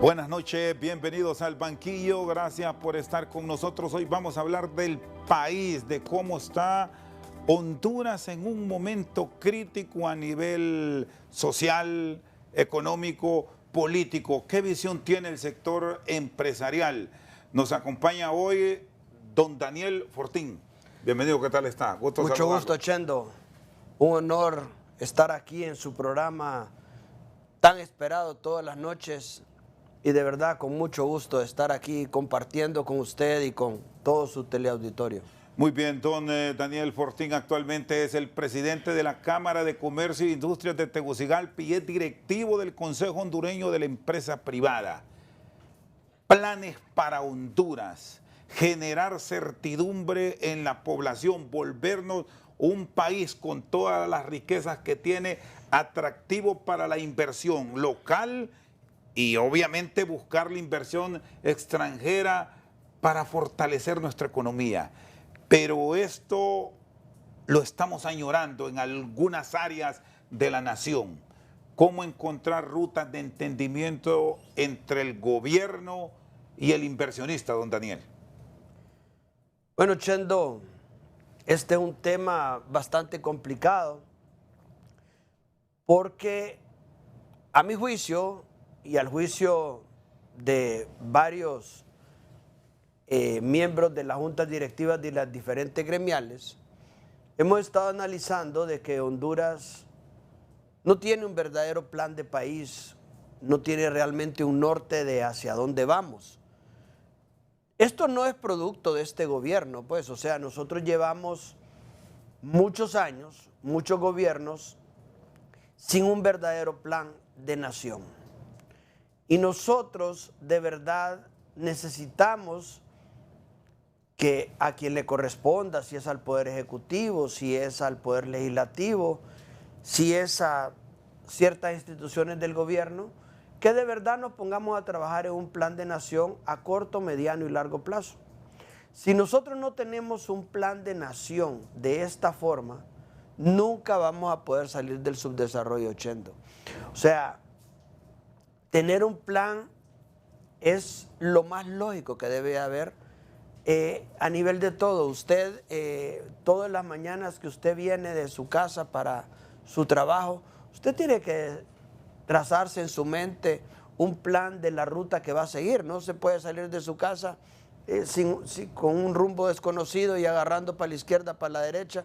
Buenas noches, bienvenidos al banquillo, gracias por estar con nosotros. Hoy vamos a hablar del país, de cómo está Honduras en un momento crítico a nivel social, económico, político. ¿Qué visión tiene el sector empresarial? Nos acompaña hoy don Daniel Fortín. Bienvenido, ¿qué tal está? Mucho gusto, Chendo. Un honor estar aquí en su programa tan esperado todas las noches. Y de verdad, con mucho gusto estar aquí compartiendo con usted y con todo su teleauditorio. Muy bien, don Daniel Fortín actualmente es el presidente de la Cámara de Comercio e Industrias de Tegucigalpa y es directivo del Consejo Hondureño de la Empresa Privada. Planes para Honduras, generar certidumbre en la población, volvernos un país con todas las riquezas que tiene, atractivo para la inversión local y obviamente buscar la inversión extranjera para fortalecer nuestra economía. Pero esto lo estamos añorando en algunas áreas de la nación. ¿Cómo encontrar rutas de entendimiento entre el gobierno y el inversionista, don Daniel? Bueno, Chendo, este es un tema bastante complicado porque a mi juicio y al juicio de varios miembros de las juntas directivas de las diferentes gremiales, hemos estado analizando de que Honduras no tiene un verdadero plan de país, no tiene realmente un norte de hacia dónde vamos. Esto no es producto de este gobierno, pues, o sea, nosotros llevamos muchos años, muchos gobiernos, sin un verdadero plan de nación. Y nosotros de verdad necesitamos que a quien le corresponda, si es al Poder Ejecutivo, si es al Poder Legislativo, si es a ciertas instituciones del gobierno, que de verdad nos pongamos a trabajar en un plan de nación a corto, mediano y largo plazo. Si nosotros no tenemos un plan de nación de esta forma, nunca vamos a poder salir del subdesarrollo, Chendo. O sea, tener un plan es lo más lógico que debe haber a nivel de todo. Usted, todas las mañanas que usted viene de su casa para su trabajo, usted tiene que trazarse en su mente un plan de la ruta que va a seguir. No se puede salir de su casa con un rumbo desconocido y agarrando para la izquierda, para la derecha.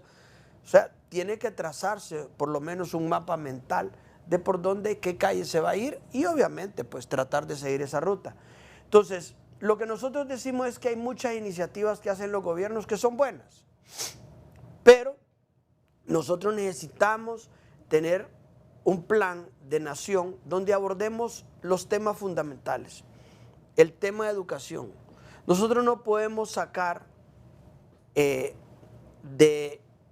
O sea, tiene que trazarse por lo menos un mapa mental de por dónde, qué calle se va a ir y obviamente pues tratar de seguir esa ruta. Entonces, lo que nosotros decimos es que hay muchas iniciativas que hacen los gobiernos que son buenas, pero nosotros necesitamos tener un plan de nación donde abordemos los temas fundamentales. El tema de educación. Nosotros no podemos sacar de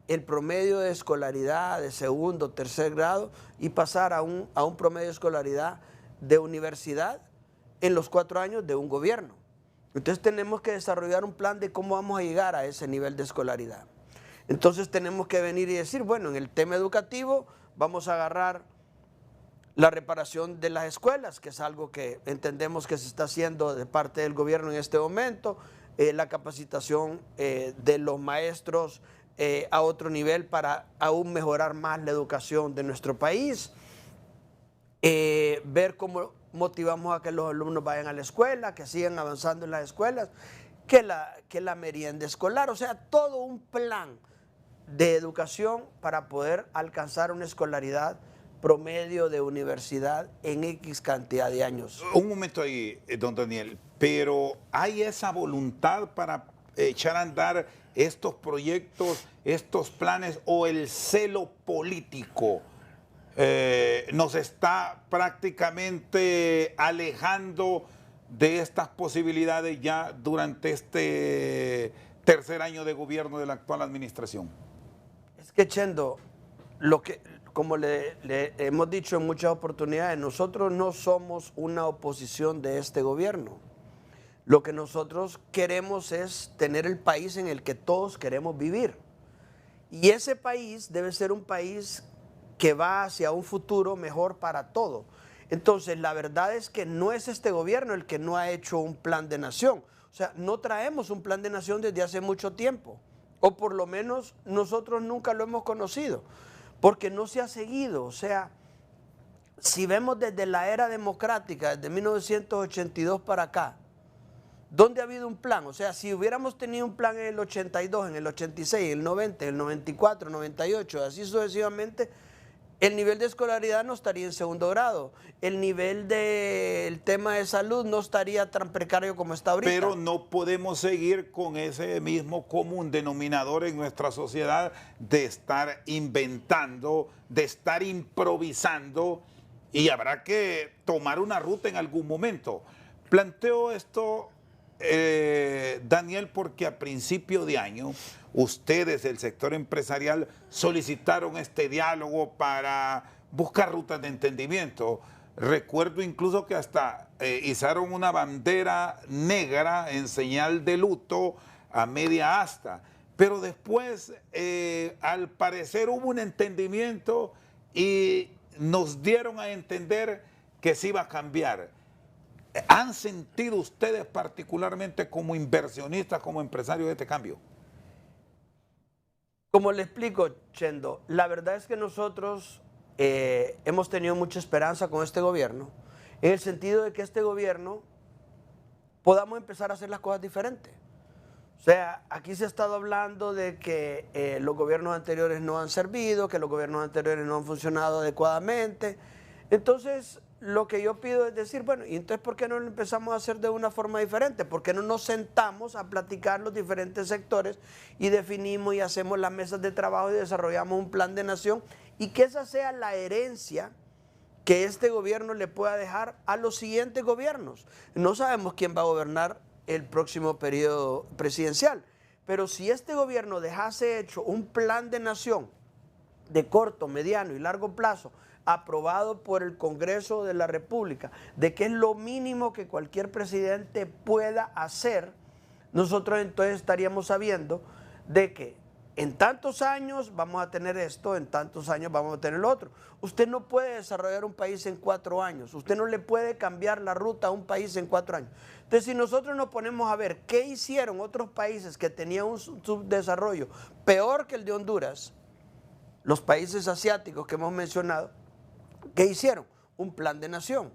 el promedio de escolaridad de segundo, tercer grado y pasar a un promedio de escolaridad de universidad en los 4 años de un gobierno. Entonces tenemos que desarrollar un plan de cómo vamos a llegar a ese nivel de escolaridad. Entonces tenemos que venir y decir, bueno, en el tema educativo vamos a agarrar la reparación de las escuelas, que es algo que entendemos que se está haciendo de parte del gobierno en este momento, la capacitación de los maestros a otro nivel para aún mejorar más la educación de nuestro país, ver cómo motivamos a que los alumnos vayan a la escuela, que sigan avanzando en las escuelas, que la merienda escolar, o sea, todo un plan de educación para poder alcanzar una escolaridad promedio de universidad en X cantidad de años. Un momento ahí, don Daniel, pero ¿hay esa voluntad para echar a andar estos proyectos, estos planes o el celo político nos está prácticamente alejando de estas posibilidades ya durante este tercer año de gobierno de la actual administración? Es que, Chendo, como le hemos dicho en muchas oportunidades, nosotros no somos una oposición de este gobierno. Lo que nosotros queremos es tener el país en el que todos queremos vivir. Y ese país debe ser un país que va hacia un futuro mejor para todo. Entonces, la verdad es que no es este gobierno el que no ha hecho un plan de nación. O sea, no traemos un plan de nación desde hace mucho tiempo, o por lo menos nosotros nunca lo hemos conocido, porque no se ha seguido. O sea, si vemos desde la era democrática, desde 1982 para acá, ¿dónde ha habido un plan? O sea, si hubiéramos tenido un plan en el 82, en el 86, en el 90, en el 94, 98, así sucesivamente, el nivel de escolaridad no estaría en segundo grado. El nivel del tema de salud no estaría tan precario como está ahorita. Pero no podemos seguir con ese mismo común denominador en nuestra sociedad de estar inventando, de estar improvisando, y habrá que tomar una ruta en algún momento. Planteo esto, Daniel, porque a principio de año ustedes del sector empresarial solicitaron este diálogo para buscar rutas de entendimiento. Recuerdo incluso que hasta izaron una bandera negra en señal de luto a media asta, pero después al parecer hubo un entendimiento y nos dieron a entender que se iba a cambiar. ¿Han sentido ustedes particularmente como inversionistas, como empresarios, este cambio? Como le explico, Chendo, la verdad es que nosotros hemos tenido mucha esperanza con este gobierno, en el sentido de que este gobierno podamos empezar a hacer las cosas diferentes. O sea, aquí se ha estado hablando de que los gobiernos anteriores no han servido, que los gobiernos anteriores no han funcionado adecuadamente. Entonces, lo que yo pido es decir, bueno, ¿y entonces por qué no lo empezamos a hacer de una forma diferente? ¿Por qué no nos sentamos a platicar los diferentes sectores y definimos y hacemos las mesas de trabajo y desarrollamos un plan de nación? Y que esa sea la herencia que este gobierno le pueda dejar a los siguientes gobiernos. No sabemos quién va a gobernar el próximo periodo presidencial, pero si este gobierno dejase hecho un plan de nación de corto, mediano y largo plazo, aprobado por el Congreso de la República, de que es lo mínimo que cualquier presidente pueda hacer, nosotros entonces estaríamos sabiendo de que en tantos años vamos a tener esto, en tantos años vamos a tener lo otro. Usted no puede desarrollar un país en 4 años, usted no le puede cambiar la ruta a un país en 4 años. Entonces, si nosotros nos ponemos a ver qué hicieron otros países que tenían un subdesarrollo peor que el de Honduras, los países asiáticos que hemos mencionado, ¿qué hicieron? Un plan de nación.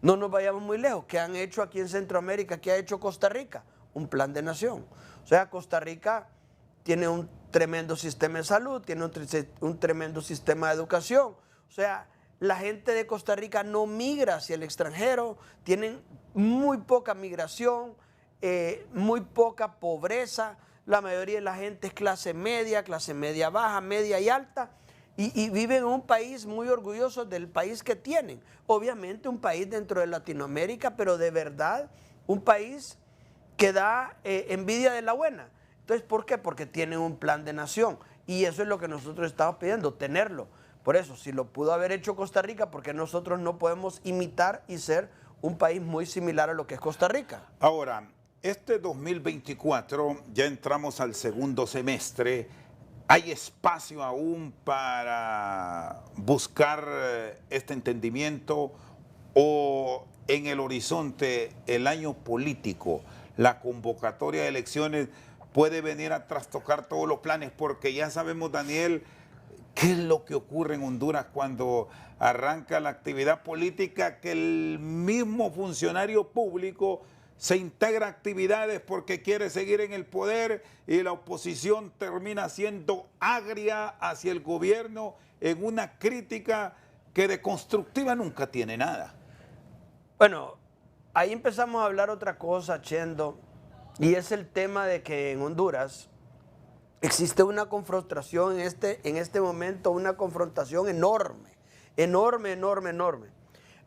No nos vayamos muy lejos. ¿Qué han hecho aquí en Centroamérica? ¿Qué ha hecho Costa Rica? Un plan de nación. O sea, Costa Rica tiene un tremendo sistema de salud, tiene un tremendo sistema de educación. O sea, la gente de Costa Rica no migra hacia el extranjero, tienen muy poca migración, muy poca pobreza. La mayoría de la gente es clase media baja, media y alta. Y viven en un país muy orgulloso del país que tienen. Obviamente un país dentro de Latinoamérica, pero de verdad un país que da envidia de la buena. Entonces, ¿por qué? Porque tienen un plan de nación. Y eso es lo que nosotros estamos pidiendo, tenerlo. Por eso, si lo pudo haber hecho Costa Rica, ¿por qué nosotros no podemos imitar y ser un país muy similar a lo que es Costa Rica? Ahora, este 2024, ya entramos al segundo semestre. ¿Hay espacio aún para buscar este entendimiento o en el horizonte el año político, la convocatoria de elecciones puede venir a trastocar todos los planes? Porque ya sabemos, Daniel, qué es lo que ocurre en Honduras cuando arranca la actividad política, que el mismo funcionario público se integra a actividades porque quiere seguir en el poder y la oposición termina siendo agria hacia el gobierno en una crítica que de constructiva nunca tiene nada. Bueno, ahí empezamos a hablar otra cosa, Chendo, y es el tema de que en Honduras existe una confrontación en este momento, una confrontación enorme, enorme.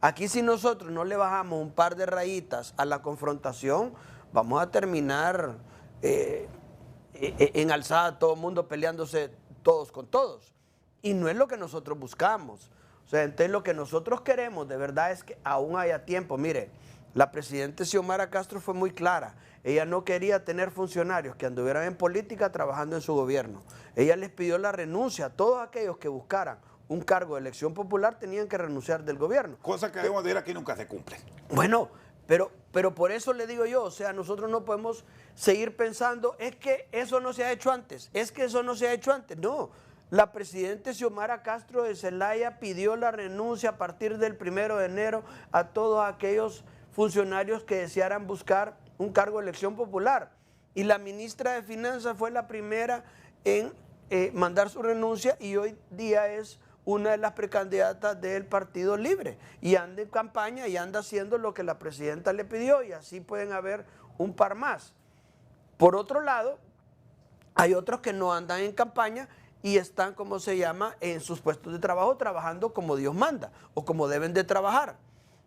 Aquí si nosotros no le bajamos un par de rayitas a la confrontación, vamos a terminar en alzada todo el mundo peleándose todos con todos. Y no es lo que nosotros buscamos. O sea, entonces lo que nosotros queremos de verdad es que aún haya tiempo. Mire, la presidenta Xiomara Castro fue muy clara. Ella no quería tener funcionarios que anduvieran en política trabajando en su gobierno. Ella les pidió la renuncia a todos aquellos que buscaran un cargo de elección popular tenían que renunciar del gobierno. Cosa que debemos decir aquí nunca se cumple. Bueno, pero por eso le digo yo, o sea, nosotros no podemos seguir pensando, es que eso no se ha hecho antes, es que eso no se ha hecho antes. No, la presidenta Xiomara Castro de Zelaya pidió la renuncia a partir del 1 de enero a todos aquellos funcionarios que desearan buscar un cargo de elección popular. Y la ministra de Finanzas fue la primera en mandar su renuncia y hoy día es una de las precandidatas del Partido Libre y anda en campaña y anda haciendo lo que la presidenta le pidió y así pueden haber un par más. Por otro lado, hay otros que no andan en campaña y están, como se llama, en sus puestos de trabajo trabajando como Dios manda o como deben de trabajar.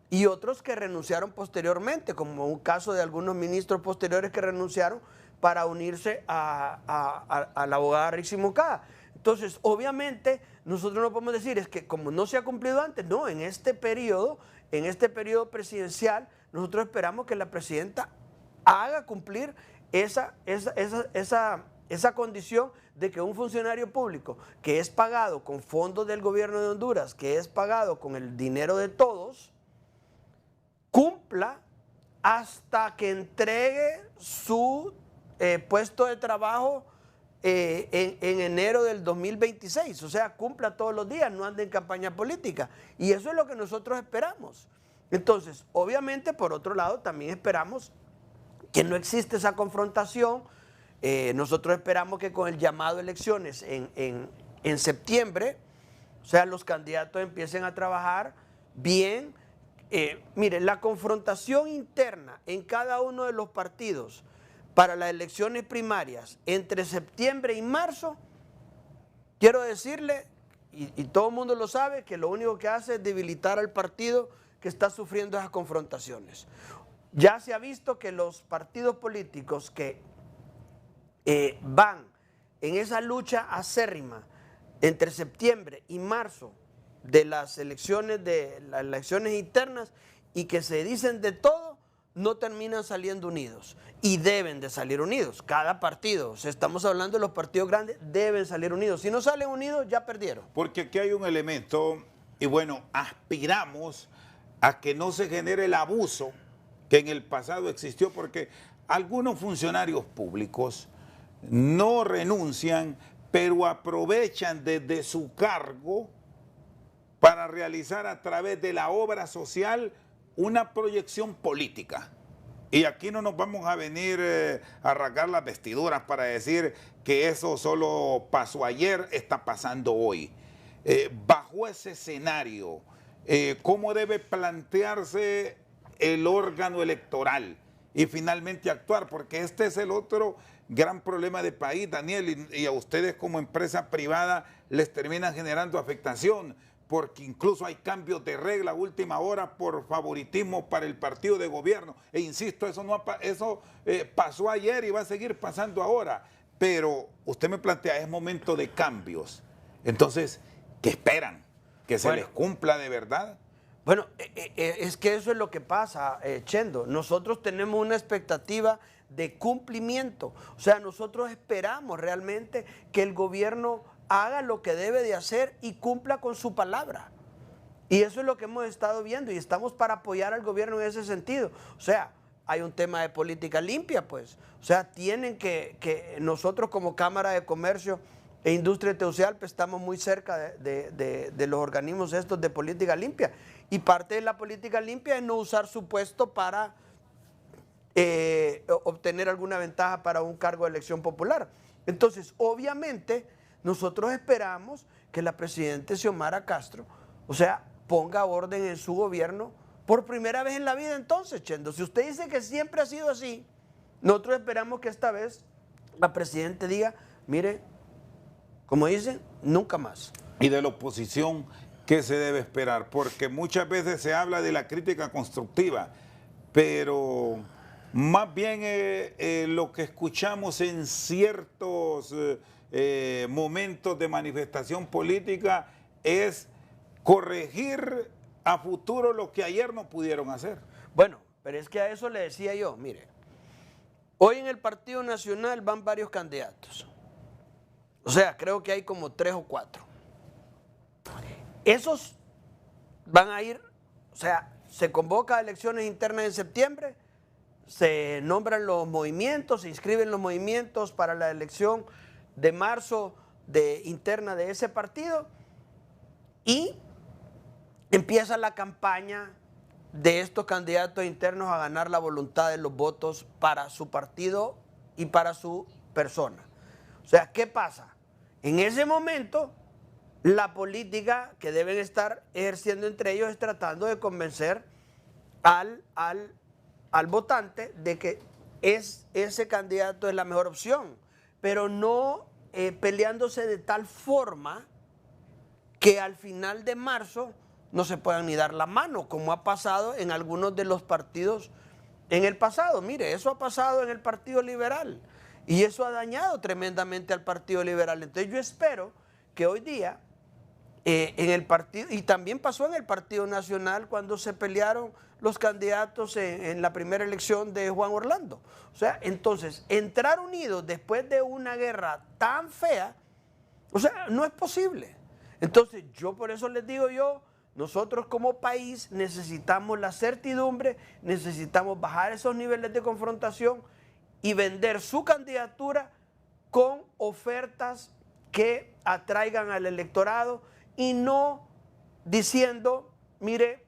Y otros que renunciaron posteriormente, como un caso de algunos ministros posteriores que renunciaron para unirse a la abogada Rixi Moncada. Entonces, obviamente, nosotros no podemos decir, es que como no se ha cumplido antes, no, en este periodo presidencial, nosotros esperamos que la presidenta haga cumplir esa condición de que un funcionario público que es pagado con fondos del gobierno de Honduras, que es pagado con el dinero de todos, cumpla hasta que entregue su puesto de trabajo en enero del 2026, o sea, cumpla todos los días, no ande en campaña política. Y eso es lo que nosotros esperamos. Entonces, obviamente, por otro lado, también esperamos que no existe esa confrontación. Nosotros esperamos que con el llamado a elecciones en septiembre, o sea, los candidatos empiecen a trabajar bien. Mire, la confrontación interna en cada uno de los partidos para las elecciones primarias entre septiembre y marzo, quiero decirle, y todo el mundo lo sabe, que lo único que hace es debilitar al partido que está sufriendo esas confrontaciones. Ya se ha visto que los partidos políticos que van en esa lucha acérrima entre septiembre y marzo de las elecciones internas y que se dicen de todo, no terminan saliendo unidos y deben de salir unidos. Cada partido, o sea, estamos hablando de los partidos grandes, deben salir unidos. Si no salen unidos, ya perdieron. Porque aquí hay un elemento, y bueno, aspiramos a que no se genere el abuso que en el pasado existió, porque algunos funcionarios públicos no renuncian, pero aprovechan desde su cargo para realizar a través de la obra social una proyección política. Y aquí no nos vamos a venir a rasgar las vestiduras para decir que eso solo pasó ayer, está pasando hoy. Bajo ese escenario, ¿cómo debe plantearse el órgano electoral y finalmente actuar? Porque este es el otro gran problema de país, Daniel, y a ustedes como empresa privada les termina generando afectación, porque incluso hay cambios de regla a última hora por favoritismo para el partido de gobierno. E insisto, eso pasó ayer y va a seguir pasando ahora. Pero usted me plantea, es momento de cambios. Entonces, ¿qué esperan? ¿Que se les cumpla de verdad? Bueno, es que eso es lo que pasa, Chendo. Nosotros tenemos una expectativa de cumplimiento. O sea, nosotros esperamos realmente que el gobierno haga lo que debe de hacer y cumpla con su palabra. Y eso es lo que hemos estado viendo y estamos para apoyar al gobierno en ese sentido. O sea, hay un tema de política limpia, pues. O sea, tienen que nosotros como Cámara de Comercio e Industria de Tegucigalpa estamos muy cerca de los organismos estos de política limpia. Y parte de la política limpia es no usar su puesto para obtener alguna ventaja para un cargo de elección popular. Entonces, obviamente, nosotros esperamos que la presidenta Xiomara Castro, o sea, ponga orden en su gobierno por primera vez en la vida. Entonces, Chendo, si usted dice que siempre ha sido así, nosotros esperamos que esta vez la presidenta diga, mire, como dicen, nunca más. Y de la oposición, ¿qué se debe esperar? Porque muchas veces se habla de la crítica constructiva, pero más bien lo que escuchamos en ciertos momentos de manifestación política es corregir a futuro lo que ayer no pudieron hacer. Bueno, pero es que a eso le decía yo, mire, hoy en el Partido Nacional van varios candidatos. O sea, creo que hay como 3 o 4. esos van a ir, o sea, se convoca a elecciones internas en septiembre, se nombran los movimientos, se inscriben los movimientos para la elección de marzo interna de ese partido y empieza la campaña de estos candidatos internos a ganar la voluntad de los votos para su partido y para su persona. O sea, ¿qué pasa? En ese momento, la política que deben estar ejerciendo entre ellos es tratando de convencer al votante de que ese candidato es la mejor opción, pero no peleándose de tal forma que al final de marzo no se puedan ni dar la mano, como ha pasado en algunos de los partidos en el pasado. Mire, eso ha pasado en el Partido Liberal y eso ha dañado tremendamente al Partido Liberal. Entonces yo espero que hoy día en el partido, y también pasó en el Partido Nacional cuando se pelearon los candidatos en la primera elección de Juan Orlando. O sea, entonces, entrar unidos después de una guerra tan fea, o sea, no es posible. Entonces, yo por eso les digo nosotros como país necesitamos la certidumbre, necesitamos bajar esos niveles de confrontación y vender su candidatura con ofertas que atraigan al electorado y no diciendo, mire,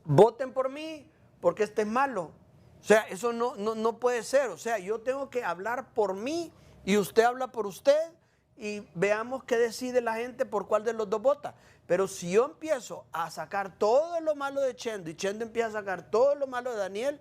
voten por mí porque este es malo. O sea, eso no puede ser. O sea, yo tengo que hablar por mí y usted habla por usted y veamos qué decide la gente por cuál de los dos vota. Pero si yo empiezo a sacar todo lo malo de Chendo y Chendo empieza a sacar todo lo malo de Daniel,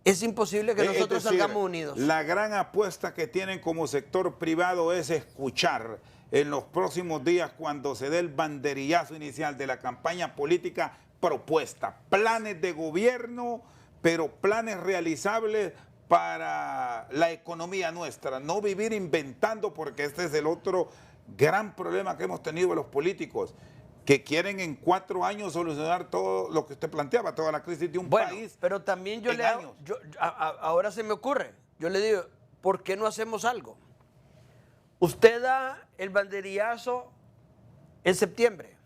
es imposible que nosotros salgamos unidos. La gran apuesta que tienen como sector privado es escuchar en los próximos días, cuando se dé el banderillazo inicial de la campaña política, propuesta, planes de gobierno, pero planes realizables para la economía nuestra, no vivir inventando, porque este es el otro gran problema que hemos tenido los políticos, que quieren en 4 años solucionar todo lo que usted planteaba, toda la crisis de un país. Pero también yo le hago, ahora se me ocurre, yo le digo, ¿por qué no hacemos algo? Usted da el banderillazo en septiembre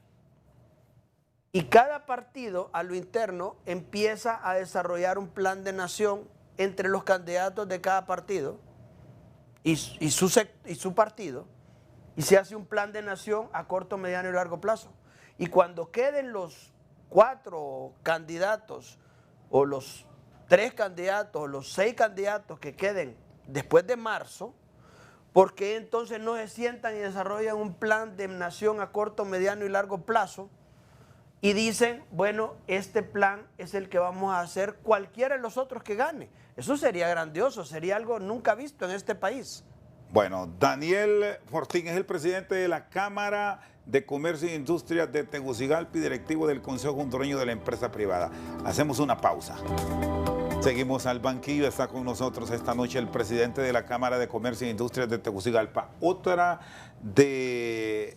y cada partido a lo interno empieza a desarrollar un plan de nación entre los candidatos de cada partido y su partido, y se hace un plan de nación a corto, mediano y largo plazo. Y cuando queden los 4 candidatos o los 3 candidatos o los 6 candidatos que queden después de marzo, ¿por qué entonces no se sientan y desarrollan un plan de nación a corto, mediano y largo plazo y dicen, bueno, este plan es el que vamos a hacer cualquiera de los otros que gane? Eso sería grandioso, sería algo nunca visto en este país. Bueno, Daniel Fortín es el presidente de la Cámara de Comercio e Industrias de Tegucigalpa y directivo del Consejo Hondureño de la Empresa Privada. Hacemos una pausa. Seguimos al banquillo. Está con nosotros esta noche el presidente de la Cámara de Comercio e Industrias de Tegucigalpa. Otra de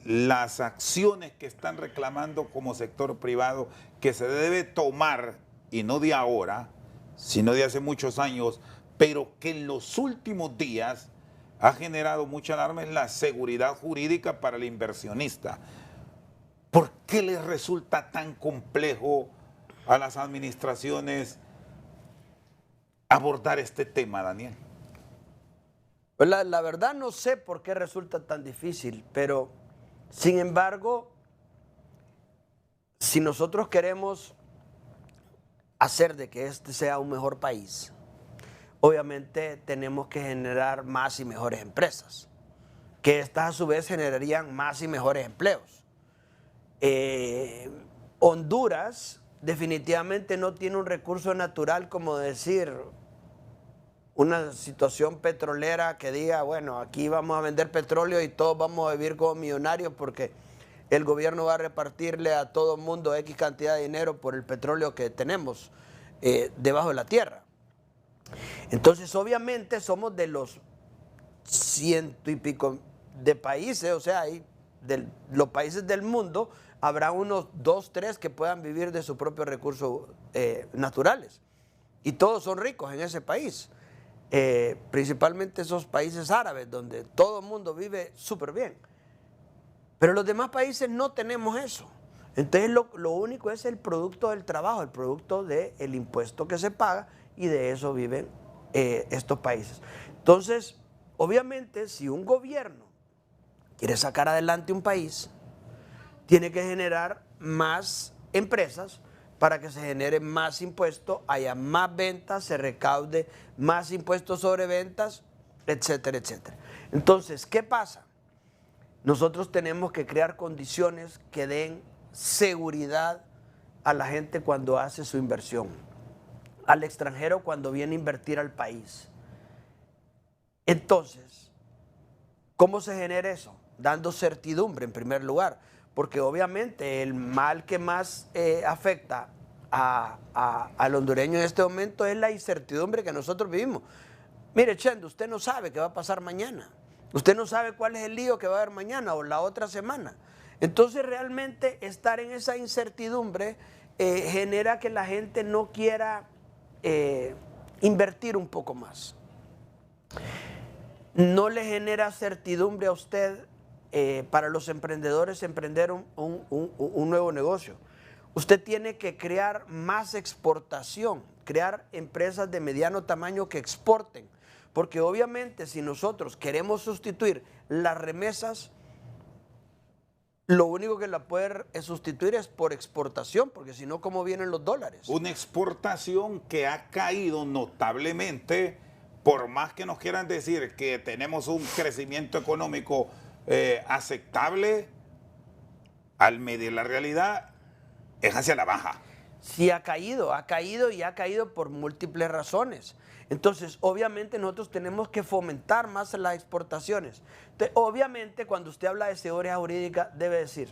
las acciones que están reclamando como sector privado que se debe tomar, y no de ahora, sino de hace muchos años, pero que en los últimos días ha generado mucha alarma, es la seguridad jurídica para el inversionista. ¿Por qué les resulta tan complejo a las administraciones abordar este tema, Daniel? Pues la verdad no sé por qué resulta tan difícil, pero sin embargo, si nosotros queremos hacer de que este sea un mejor país, obviamente tenemos que generar más y mejores empresas, que estas a su vez generarían más y mejores empleos. Honduras definitivamente no tiene un recurso natural como decir una situación petrolera que diga, bueno, aquí vamos a vender petróleo y todos vamos a vivir como millonarios porque el gobierno va a repartirle a todo el mundo X cantidad de dinero por el petróleo que tenemos debajo de la tierra. Entonces, obviamente, somos de los 100 y pico de países, o sea, de los países del mundo, habrá unos 2, 3 que puedan vivir de sus propios recursos naturales. Y todos son ricos en ese país, principalmente esos países árabes, donde todo el mundo vive súper bien. Pero los demás países no tenemos eso. Entonces lo único es el producto del trabajo, el producto del impuesto que se paga, y de eso viven estos países. Entonces, obviamente, si un gobierno quiere sacar adelante un país, tiene que generar más empresas para que se genere más impuestos, haya más ventas, se recaude más impuestos sobre ventas, etcétera, etcétera. Entonces, ¿qué pasa? Nosotros tenemos que crear condiciones que den seguridad a la gente cuando hace su inversión, al extranjero cuando viene a invertir al país. Entonces, ¿cómo se genera eso? Dando certidumbre en primer lugar, porque obviamente el mal que más afecta al hondureño en este momento es la incertidumbre que nosotros vivimos. Mire, Chendo, usted no sabe qué va a pasar mañana. Usted no sabe cuál es el lío que va a haber mañana o la otra semana. Entonces realmente estar en esa incertidumbre genera que la gente no quiera invertir un poco más. No le genera certidumbre a usted para los emprendedores emprender un nuevo negocio. Usted tiene que crear más exportación, crear empresas de mediano tamaño que exporten. Porque obviamente si nosotros queremos sustituir las remesas, lo único que la puede sustituir es por exportación, porque si no, ¿cómo vienen los dólares? Una exportación que ha caído notablemente, por más que nos quieran decir que tenemos un crecimiento económico aceptable, al medir la realidad, es hacia la baja. Sí, ha caído y ha caído por múltiples razones. Entonces, obviamente nosotros tenemos que fomentar más las exportaciones. Entonces, obviamente, cuando usted habla de seguridad jurídica, debe decir,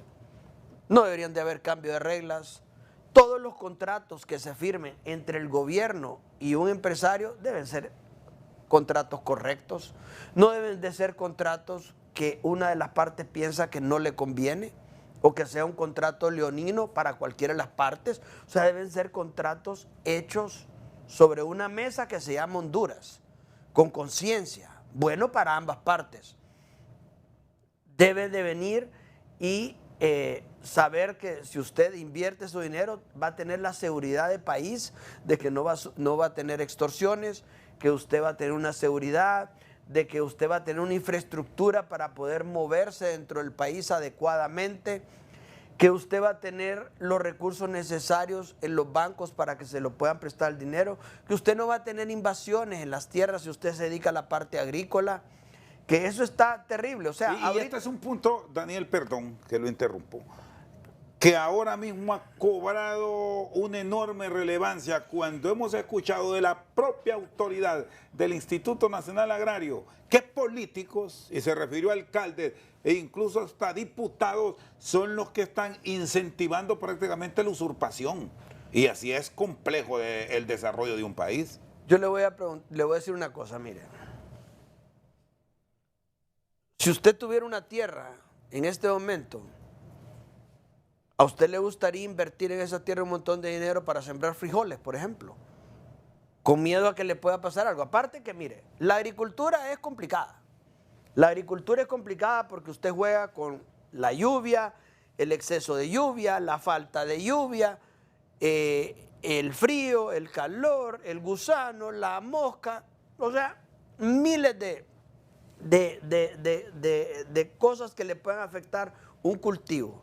no deberían de haber cambio de reglas. Todos los contratos que se firmen entre el gobierno y un empresario deben ser contratos correctos. No deben de ser contratos que una de las partes piensa que no le conviene, o que sea un contrato leonino para cualquiera de las partes. O sea, deben ser contratos hechos sobre una mesa que se llama Honduras, con conciencia, bueno para ambas partes. Debe de venir y saber que si usted invierte su dinero va a tener la seguridad de país, de que no va a tener extorsiones, que usted va a tener una seguridad, de que usted va a tener una infraestructura para poder moverse dentro del país adecuadamente, que usted va a tener los recursos necesarios en los bancos para que se lo puedan prestar el dinero, que usted no va a tener invasiones en las tierras si usted se dedica a la parte agrícola, que eso está terrible. O sea, y este es un punto, Daniel, perdón que lo interrumpo, que ahora mismo ha cobrado una enorme relevancia cuando hemos escuchado de la propia autoridad del Instituto Nacional Agrario que políticos, y se refirió a alcaldes e incluso hasta diputados, son los que están incentivando prácticamente la usurpación. Y así es complejo el desarrollo de un país. Yo le voy a decir una cosa, mire. Si usted tuviera una tierra en este momento, ¿a usted le gustaría invertir en esa tierra un montón de dinero para sembrar frijoles, por ejemplo? Con miedo a que le pueda pasar algo. Aparte que, mire, la agricultura es complicada. La agricultura es complicada porque usted juega con la lluvia, el exceso de lluvia, la falta de lluvia, el frío, el calor, el gusano, la mosca. O sea, miles de cosas que le pueden afectar un cultivo.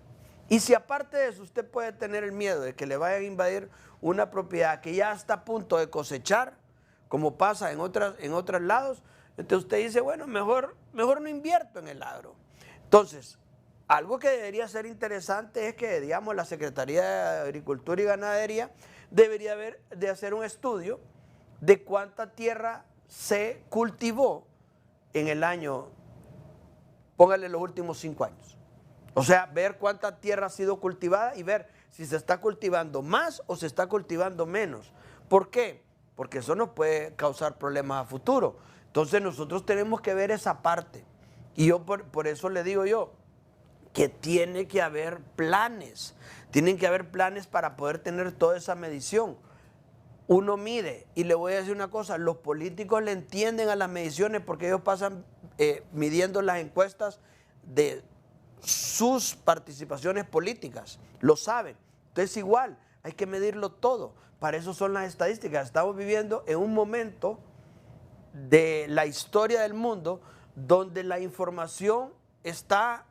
Y si aparte de eso usted puede tener el miedo de que le vayan a invadir una propiedad que ya está a punto de cosechar, como pasa en otros lados, entonces usted dice, bueno, mejor no invierto en el agro. Entonces, algo que debería ser interesante es que, digamos, la Secretaría de Agricultura y Ganadería debería de hacer un estudio de cuánta tierra se cultivó en el año, póngale los últimos 5 años. O sea, ver cuánta tierra ha sido cultivada y ver si se está cultivando más o se está cultivando menos. ¿Por qué? Porque eso nos puede causar problemas a futuro. Entonces nosotros tenemos que ver esa parte. Y yo por eso le digo yo que tiene que haber planes. Tienen que haber planes para poder tener toda esa medición. Uno mide, y le voy a decir una cosa, los políticos le entienden a las mediciones porque ellos pasan midiendo las encuestas de sus participaciones políticas, lo saben. Entonces igual, hay que medirlo todo. Para eso son las estadísticas. Estamos viviendo en un momento de la historia del mundo donde la información está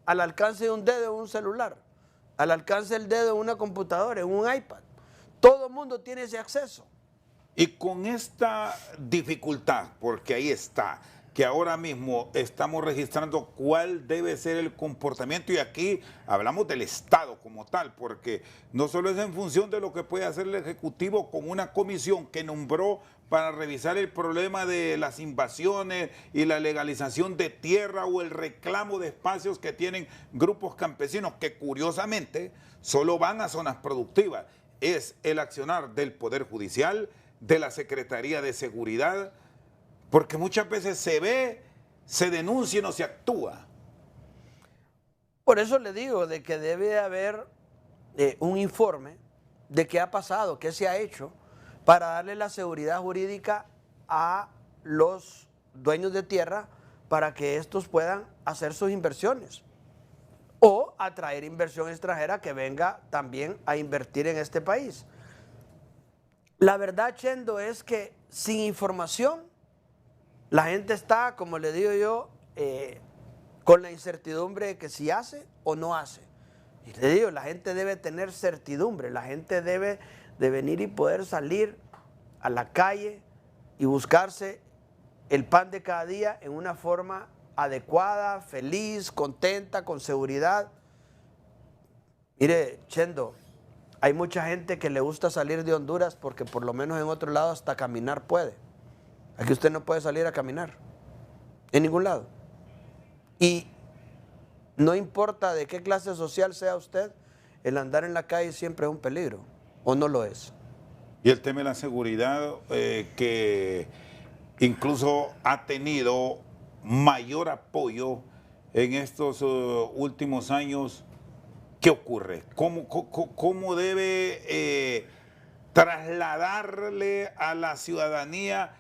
al alcance de un dedo en un celular, al alcance del dedo en una computadora, en un iPad. Todo el mundo tiene ese acceso. Y con esta dificultad, porque ahí está, que ahora mismo estamos registrando cuál debe ser el comportamiento, y aquí hablamos del Estado como tal, porque no solo es en función de lo que puede hacer el Ejecutivo con una comisión que nombró para revisar el problema de las invasiones y la legalización de tierra o el reclamo de espacios que tienen grupos campesinos que curiosamente solo van a zonas productivas. Es el accionar del Poder Judicial, de la Secretaría de Seguridad, porque muchas veces se ve, se denuncia y no se actúa. Por eso le digo de que debe haber un informe de qué ha pasado, qué se ha hecho, para darle la seguridad jurídica a los dueños de tierra para que estos puedan hacer sus inversiones o atraer inversión extranjera que venga también a invertir en este país. La verdad, Chendo, es que sin información la gente está, como le digo yo, con la incertidumbre de que si hace o no hace. Y le digo, la gente debe tener certidumbre, la gente debe de venir y poder salir a la calle y buscarse el pan de cada día en una forma adecuada, feliz, contenta, con seguridad. Mire, Chendo, hay mucha gente que le gusta salir de Honduras porque por lo menos en otro lado hasta caminar puede. Aquí usted no puede salir a caminar, en ningún lado. Y no importa de qué clase social sea usted, el andar en la calle siempre es un peligro, ¿o no lo es? Y el tema de la seguridad, que incluso ha tenido mayor apoyo en estos últimos años. ¿Qué ocurre? ¿Cómo debe trasladarle a la ciudadanía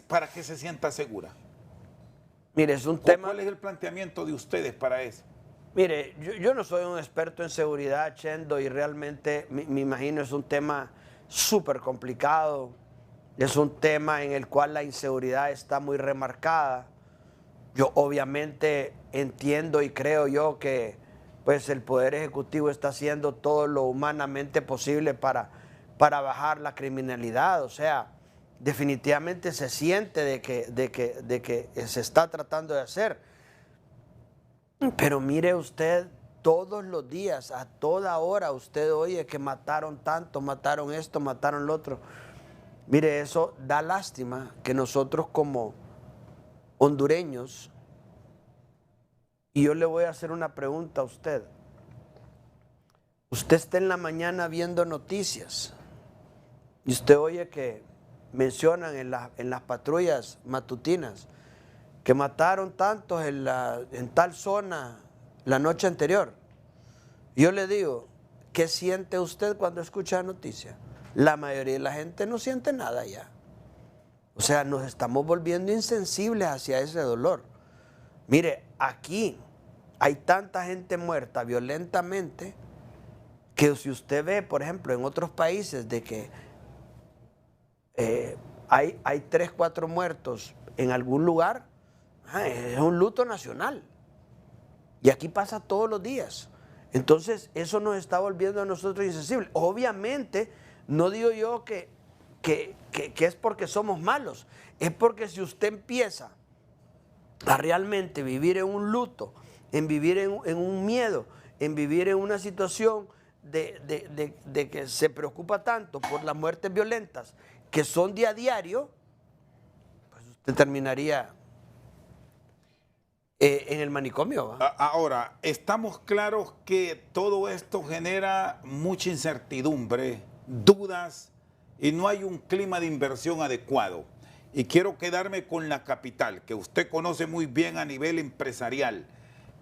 para que se sienta segura? Mire, es un tema... ¿Cuál es el planteamiento de ustedes para eso? Mire, yo no soy un experto en seguridad, Chendo, y realmente me imagino es un tema súper complicado. Es un tema en el cual la inseguridad está muy remarcada. Yo obviamente entiendo y creo yo que pues el Poder Ejecutivo está haciendo todo lo humanamente posible para bajar la criminalidad. O sea, definitivamente se siente de que se está tratando de hacer. Pero mire usted, todos los días, a toda hora, usted oye que mataron tanto, mataron esto, mataron lo otro. Mire, eso da lástima que nosotros como hondureños, y yo le voy a hacer una pregunta a usted. Usted está en la mañana viendo noticias y usted oye que mencionan en las patrullas matutinas que mataron tantos en tal zona la noche anterior. Yo le digo, ¿qué siente usted cuando escucha la noticia? La mayoría de la gente no siente nada ya. O sea, nos estamos volviendo insensibles hacia ese dolor. Mire, aquí hay tanta gente muerta violentamente que si usted ve, por ejemplo, en otros países de que hay 3, 4 muertos en algún lugar, es un luto nacional. Y aquí pasa todos los días. Entonces, eso nos está volviendo a nosotros insensibles. Obviamente, no digo yo que es porque somos malos. Es porque si usted empieza a realmente vivir en un luto, en vivir en un miedo, en vivir en una situación de que se preocupa tanto por las muertes violentas que son día a diario, pues usted terminaría en el manicomio, ¿va? Ahora, estamos claros que todo esto genera mucha incertidumbre, dudas, y no hay un clima de inversión adecuado. Y quiero quedarme con la capital, que usted conoce muy bien a nivel empresarial,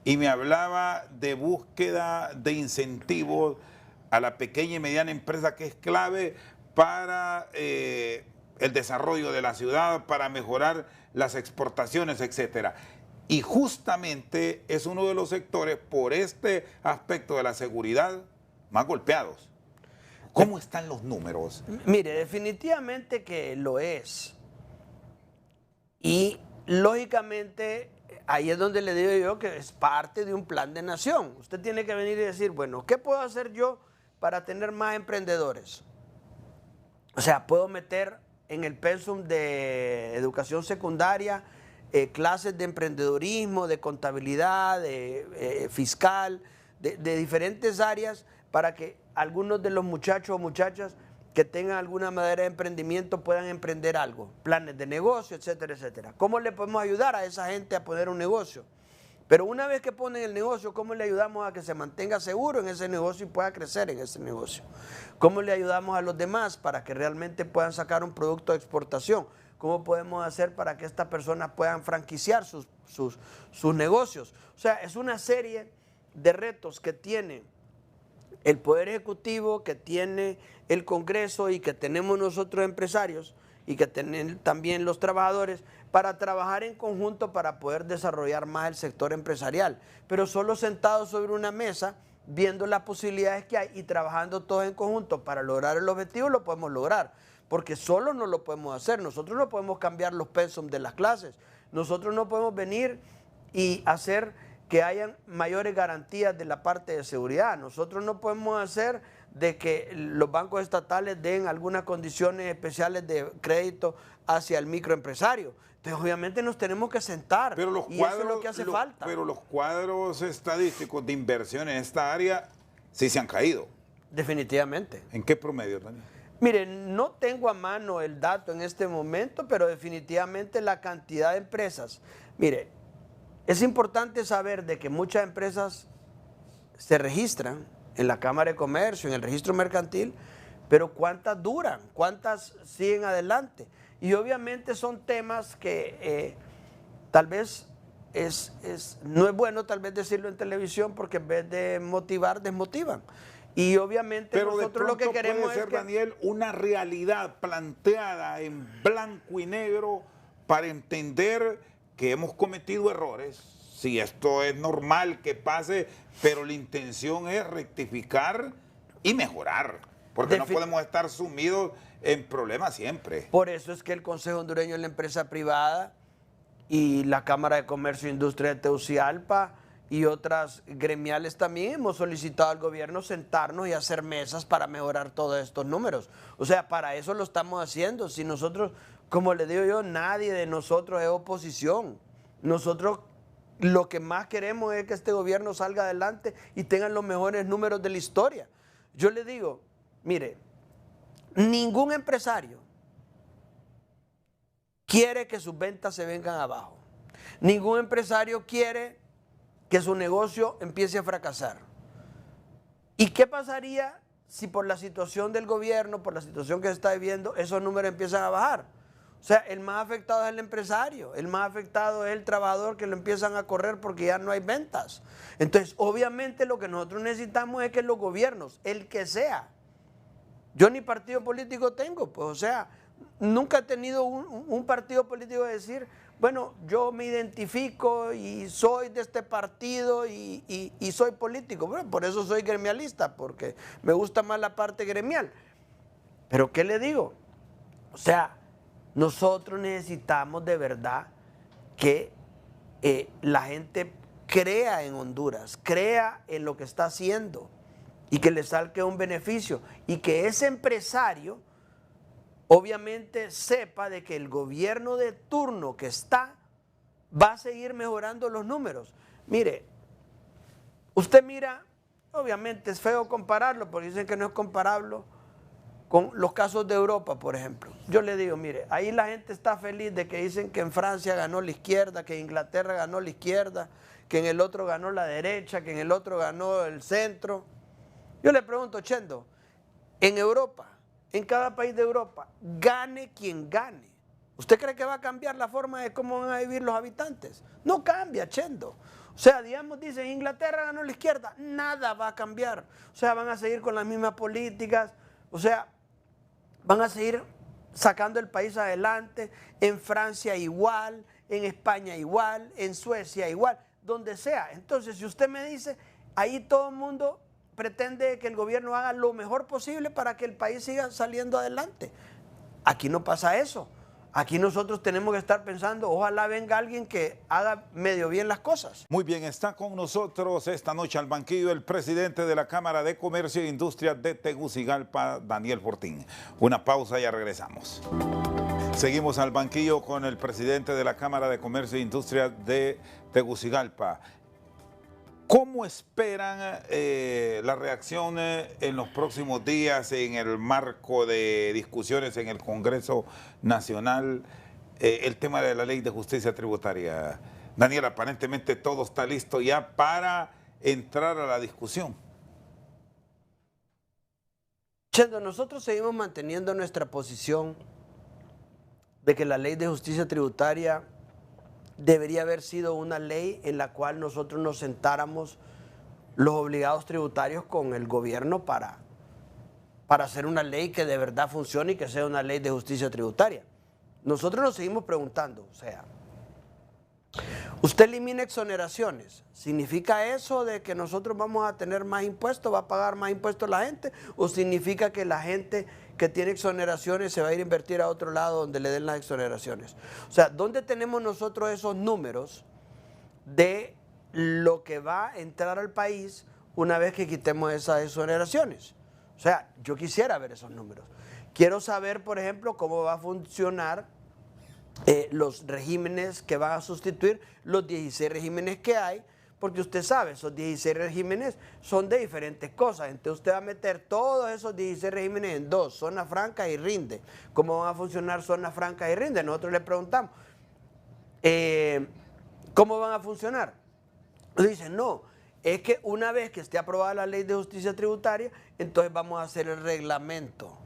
y me hablaba de búsqueda de incentivos a la pequeña y mediana empresa, que es clave para el desarrollo de la ciudad, para mejorar las exportaciones, etcétera. y justamente es uno de los sectores por este aspecto de la seguridad más golpeados. ¿Cómo están los números? Mire, definitivamente que lo es. Y lógicamente ahí es donde le digo yo que es parte de un plan de nación. Usted tiene que venir y decir, bueno, ¿qué puedo hacer yo para tener más emprendedores? O sea, puedo meter en el pensum de educación secundaria clases de emprendedurismo, de contabilidad, de fiscal, de diferentes áreas para que algunos de los muchachos o muchachas que tengan alguna manera de emprendimiento puedan emprender algo, planes de negocio, etcétera, etcétera. ¿Cómo le podemos ayudar a esa gente a poner un negocio? Pero una vez que ponen el negocio, ¿cómo le ayudamos a que se mantenga seguro en ese negocio y pueda crecer en ese negocio? ¿Cómo le ayudamos a los demás para que realmente puedan sacar un producto de exportación? ¿Cómo podemos hacer para que estas personas puedan franquiciar sus negocios? O sea, es una serie de retos que tiene el Poder Ejecutivo, que tiene el Congreso y que tenemos nosotros empresarios y que tienen también los trabajadores para trabajar en conjunto para poder desarrollar más el sector empresarial. Pero solo sentados sobre una mesa, viendo las posibilidades que hay y trabajando todos en conjunto para lograr el objetivo, lo podemos lograr. Porque solo no lo podemos hacer. Nosotros no podemos cambiar los pensum de las clases. Nosotros no podemos venir y hacer que hayan mayores garantías de la parte de seguridad. Nosotros no podemos hacer de que los bancos estatales den algunas condiciones especiales de crédito hacia el microempresario. Entonces, obviamente nos tenemos que sentar Pero y eso es lo que hace falta. Pero los cuadros estadísticos de inversión en esta área sí se han caído. Definitivamente. ¿En qué promedio, Daniel? Mire, no tengo a mano el dato en este momento, pero definitivamente la cantidad de empresas. Mire, es importante saber de que muchas empresas se registran en la Cámara de Comercio, en el registro mercantil, pero ¿cuántas duran? ¿Cuántas siguen adelante? Y obviamente son temas que tal vez no es bueno tal vez decirlo en televisión porque en vez de motivar, desmotivan. Y obviamente pero nosotros lo que queremos puede ser, es que, Daniel, una realidad planteada en blanco y negro para entender que hemos cometido errores. Si esto es normal que pase, pero la intención es rectificar y mejorar, porque no podemos estar sumidos en problemas siempre. Por eso es que el Consejo Hondureño de la Empresa Privada y la Cámara de Comercio e Industria de Tegucigalpa y otras gremiales también hemos solicitado al gobierno sentarnos y hacer mesas para mejorar todos estos números. O sea, para eso lo estamos haciendo. Si nosotros, como le digo yo, nadie de nosotros es oposición. Nosotros lo que más queremos es que este gobierno salga adelante y tenga los mejores números de la historia. Yo le digo, mire, ningún empresario quiere que sus ventas se vengan abajo. Ningún empresario quiere que su negocio empiece a fracasar. ¿Y qué pasaría si por la situación del gobierno, por la situación que se está viviendo, esos números empiezan a bajar? O sea, el más afectado es el empresario, el más afectado es el trabajador que lo empiezan a correr porque ya no hay ventas. Entonces, obviamente lo que nosotros necesitamos es que los gobiernos, el que sea, yo ni partido político tengo, pues o sea, nunca he tenido un partido político de decir, bueno, yo me identifico y soy de este partido y soy político. Bueno, por eso soy gremialista, porque me gusta más la parte gremial. Pero ¿qué le digo? O sea, nosotros necesitamos de verdad que la gente crea en Honduras, crea en lo que está haciendo y que le salga un beneficio y que ese empresario obviamente sepa de que el gobierno de turno que está va a seguir mejorando los números. Mire, usted mira, obviamente es feo compararlo porque dicen que no es comparable con los casos de Europa, por ejemplo. Yo le digo, mire, ahí la gente está feliz de que dicen que en Francia ganó la izquierda, que en Inglaterra ganó la izquierda, que en el otro ganó la derecha, que en el otro ganó el centro. Yo le pregunto, Chendo, en Europa, en cada país de Europa, gane quien gane, ¿usted cree que va a cambiar la forma de cómo van a vivir los habitantes? No cambia, Chendo. O sea, digamos, dicen, Inglaterra ganó la izquierda, nada va a cambiar. O sea, van a seguir con las mismas políticas, o sea, van a seguir sacando el país adelante. En Francia igual, en España igual, en Suecia igual, donde sea. Entonces, si usted me dice, ahí todo el mundo pretende que el gobierno haga lo mejor posible para que el país siga saliendo adelante. Aquí no pasa eso. Aquí nosotros tenemos que estar pensando, ojalá venga alguien que haga medio bien las cosas. Muy bien, está con nosotros esta noche al banquillo el presidente de la Cámara de Comercio e Industria de Tegucigalpa, Daniel Fortín. Una pausa y ya regresamos. Seguimos al banquillo con el presidente de la Cámara de Comercio e Industria de Tegucigalpa. ¿Cómo esperan la reacción en los próximos días en el marco de discusiones en el Congreso Nacional, el tema de la ley de justicia tributaria? Daniel, aparentemente todo está listo ya para entrar a la discusión. Chendo, nosotros seguimos manteniendo nuestra posición de que la ley de justicia tributaria debería haber sido una ley en la cual nosotros nos sentáramos los obligados tributarios con el gobierno para hacer una ley que de verdad funcione y que sea una ley de justicia tributaria. Nosotros nos seguimos preguntando, o sea, usted elimina exoneraciones, ¿significa eso de que nosotros vamos a tener más impuestos, va a pagar más impuestos la gente? ¿O significa que la gente que tiene exoneraciones se va a ir a invertir a otro lado donde le den las exoneraciones? O sea, ¿dónde tenemos nosotros esos números de lo que va a entrar al país una vez que quitemos esas exoneraciones? O sea, yo quisiera ver esos números. Quiero saber, por ejemplo, cómo va a funcionar los regímenes que van a sustituir los 16 regímenes que hay, porque usted sabe, esos 16 regímenes son de diferentes cosas. Entonces usted va a meter todos esos 16 regímenes en dos, zona franca y rinde. ¿Cómo van a funcionar zona franca y rinde? Nosotros le preguntamos, ¿cómo van a funcionar? Dicen, no, es que una vez que esté aprobada la ley de justicia tributaria, entonces vamos a hacer el reglamento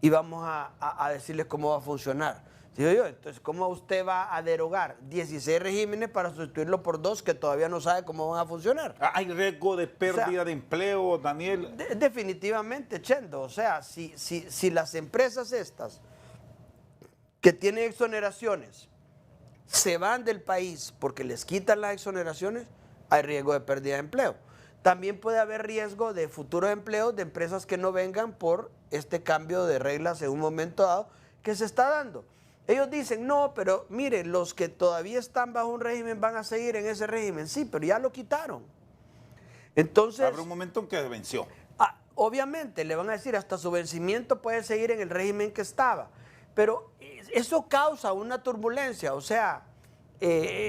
y vamos a decirles cómo va a funcionar. Digo yo, entonces, ¿cómo usted va a derogar 16 regímenes para sustituirlo por dos que todavía no sabe cómo van a funcionar? ¿Hay riesgo de pérdida de empleo, Daniel? Definitivamente, Chendo. O sea, si las empresas estas que tienen exoneraciones se van del país porque les quitan las exoneraciones, hay riesgo de pérdida de empleo. También puede haber riesgo de futuros empleos de empresas que no vengan por este cambio de reglas en un momento dado que se está dando. Ellos dicen, no, pero mire, los que todavía están bajo un régimen van a seguir en ese régimen. Sí, pero ya lo quitaron. Entonces, habrá un momento en que venció. Obviamente, le van a decir, hasta su vencimiento puede seguir en el régimen que estaba. Pero eso causa una turbulencia, o sea,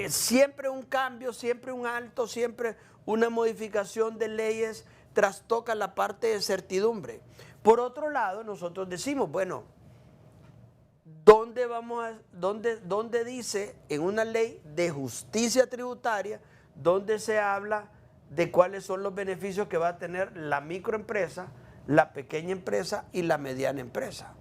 siempre un cambio, siempre un alto, siempre una modificación de leyes trastoca la parte de certidumbre. Por otro lado, nosotros decimos, bueno, ¿dónde dice en una ley de justicia tributaria, donde se habla de cuáles son los beneficios que va a tener la microempresa, la pequeña empresa y la mediana empresa?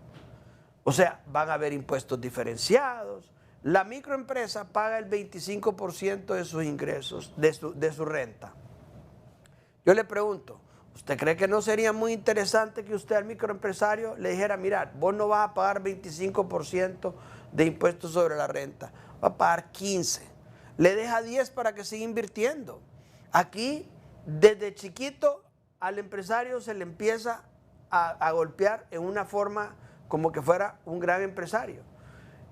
O sea, van a haber impuestos diferenciados. La microempresa paga el 25% de sus ingresos, de su renta. Yo le pregunto, ¿usted cree que no sería muy interesante que usted al microempresario le dijera, mira, vos no vas a pagar 25% de impuestos sobre la renta, va a pagar 15%, le deja 10% para que siga invirtiendo? Aquí, desde chiquito, al empresario se le empieza a golpear en una forma como que fuera un gran empresario.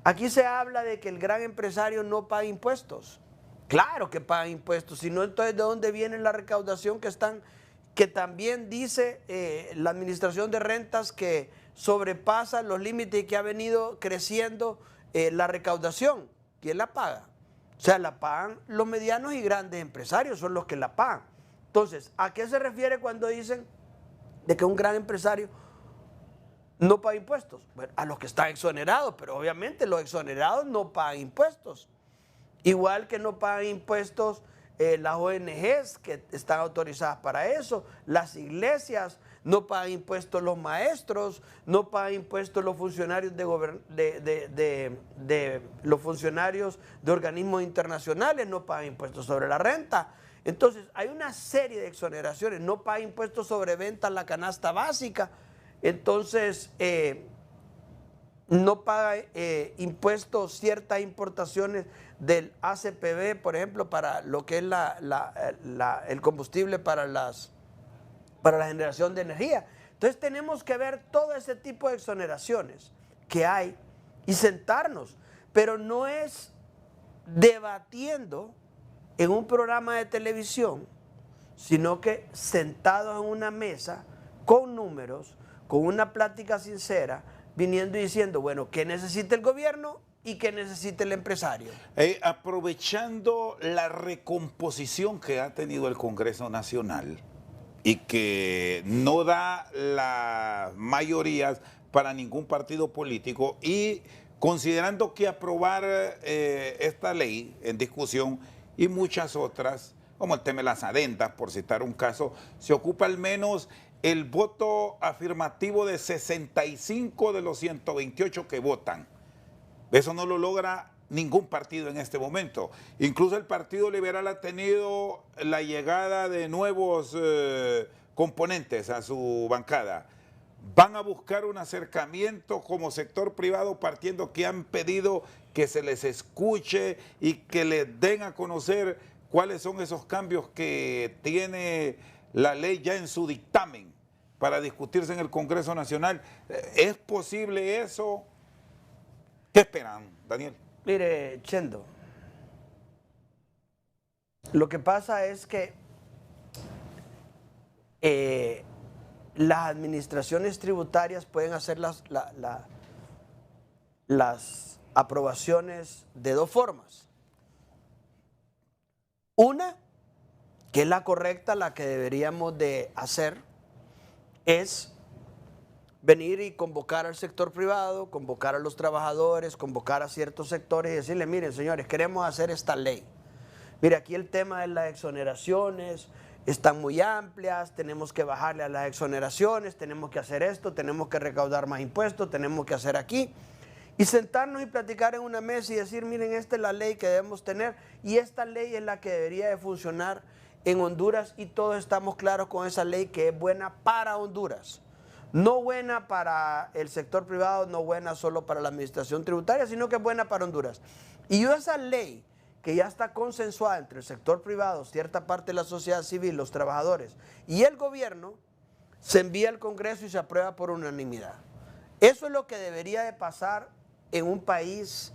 Aquí se habla de que el gran empresario no paga impuestos. Claro que paga impuestos, si no, entonces ¿de dónde viene la recaudación que también dice la Administración de Rentas que sobrepasa los límites y que ha venido creciendo la recaudación? ¿Quién la paga? O sea, la pagan los medianos y grandes empresarios, son los que la pagan. Entonces, ¿a qué se refiere cuando dicen de que un gran empresario no paga impuestos? Bueno, a los que están exonerados, pero obviamente los exonerados no pagan impuestos. Igual que no pagan impuestos las ONGs que están autorizadas para eso, las iglesias, no pagan impuestos los maestros, no pagan impuestos los funcionarios los funcionarios de organismos internacionales, no pagan impuestos sobre la renta. Entonces, hay una serie de exoneraciones, no pagan impuestos sobre venta en la canasta básica. Entonces, no paga impuestos, ciertas importaciones del ACPB, por ejemplo, para lo que es el combustible para la generación de energía. Entonces tenemos que ver todo ese tipo de exoneraciones que hay y sentarnos, pero no es debatiendo en un programa de televisión, sino que sentados en una mesa con números, con una plática sincera, viniendo y diciendo, bueno, ¿qué necesita el gobierno y qué necesita el empresario? Aprovechando la recomposición que ha tenido el Congreso Nacional y que no da las mayorías para ningún partido político, y considerando que aprobar esta ley en discusión y muchas otras, como el tema de las adendas, por citar un caso, se ocupa al menos el voto afirmativo de 65 de los 128 que votan. Eso no lo logra ningún partido en este momento. Incluso el Partido Liberal ha tenido la llegada de nuevos componentes a su bancada. Van a buscar un acercamiento como sector privado, partiendo que han pedido que se les escuche y que les den a conocer cuáles son esos cambios que tiene la ley ya en su dictamen para discutirse en el Congreso Nacional. ¿Es posible eso? ¿Qué esperan, Daniel? Mire, Chendo, lo que pasa es que las administraciones tributarias pueden hacer las aprobaciones de dos formas. Una, que es la correcta, la que deberíamos de hacer, es venir y convocar al sector privado, convocar a los trabajadores, convocar a ciertos sectores y decirles, miren señores, queremos hacer esta ley. Mire, aquí el tema de las exoneraciones están muy amplias, tenemos que bajarle a las exoneraciones, tenemos que hacer esto, tenemos que recaudar más impuestos, tenemos que hacer aquí. Y sentarnos y platicar en una mesa y decir, miren, esta es la ley que debemos tener y esta ley es la que debería de funcionar en Honduras, y todos estamos claros con esa ley que es buena para Honduras. No buena para el sector privado, no buena solo para la administración tributaria, sino que es buena para Honduras. Y yo esa ley que ya está consensuada entre el sector privado, cierta parte de la sociedad civil, los trabajadores y el gobierno, se envía al Congreso y se aprueba por unanimidad. Eso es lo que debería de pasar en un país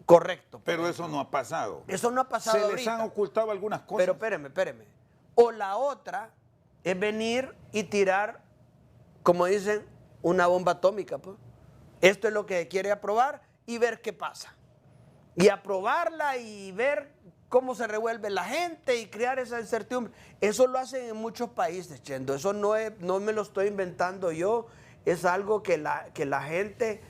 correcto. Pero eso no ha pasado. Eso no ha pasado Se les ahorita. han ocultado algunas cosas. Pero espéreme. O la otra es venir y tirar, como dicen, una bomba atómica, pues. Esto es lo que quiere aprobar y ver qué pasa. Y aprobarla y ver cómo se revuelve la gente y crear esa incertidumbre. Eso lo hacen en muchos países, Chendo. Eso no me lo estoy inventando yo. Es algo que la gente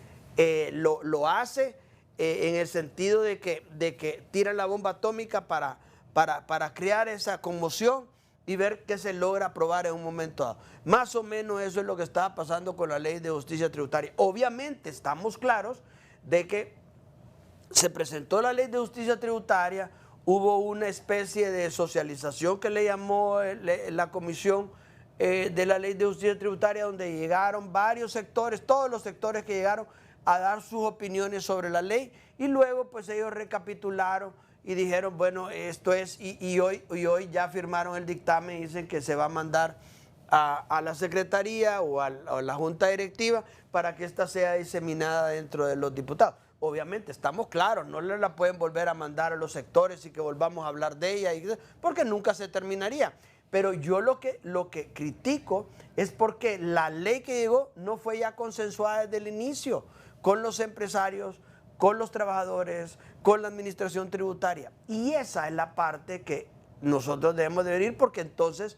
lo hace en el sentido de que tiran la bomba atómica para crear esa conmoción y ver qué se logra aprobar en un momento dado. Más o menos eso es lo que estaba pasando con la ley de justicia tributaria. Obviamente estamos claros de que se presentó la ley de justicia tributaria, hubo una especie de socialización que le llamó la comisión de la ley de justicia tributaria, donde llegaron varios sectores, todos los sectores que llegaron a dar sus opiniones sobre la ley, y luego pues ellos recapitularon y dijeron, bueno, esto es, y hoy ya firmaron el dictamen y dicen que se va a mandar a la Secretaría o a la Junta Directiva para que esta sea diseminada dentro de los diputados. Obviamente, estamos claros, no le la pueden volver a mandar a los sectores y que volvamos a hablar de ella, porque nunca se terminaría. Pero yo lo que critico es porque la ley que llegó no fue ya consensuada desde el inicio con los empresarios, con los trabajadores, con la administración tributaria. Y esa es la parte que nosotros debemos de venir, porque entonces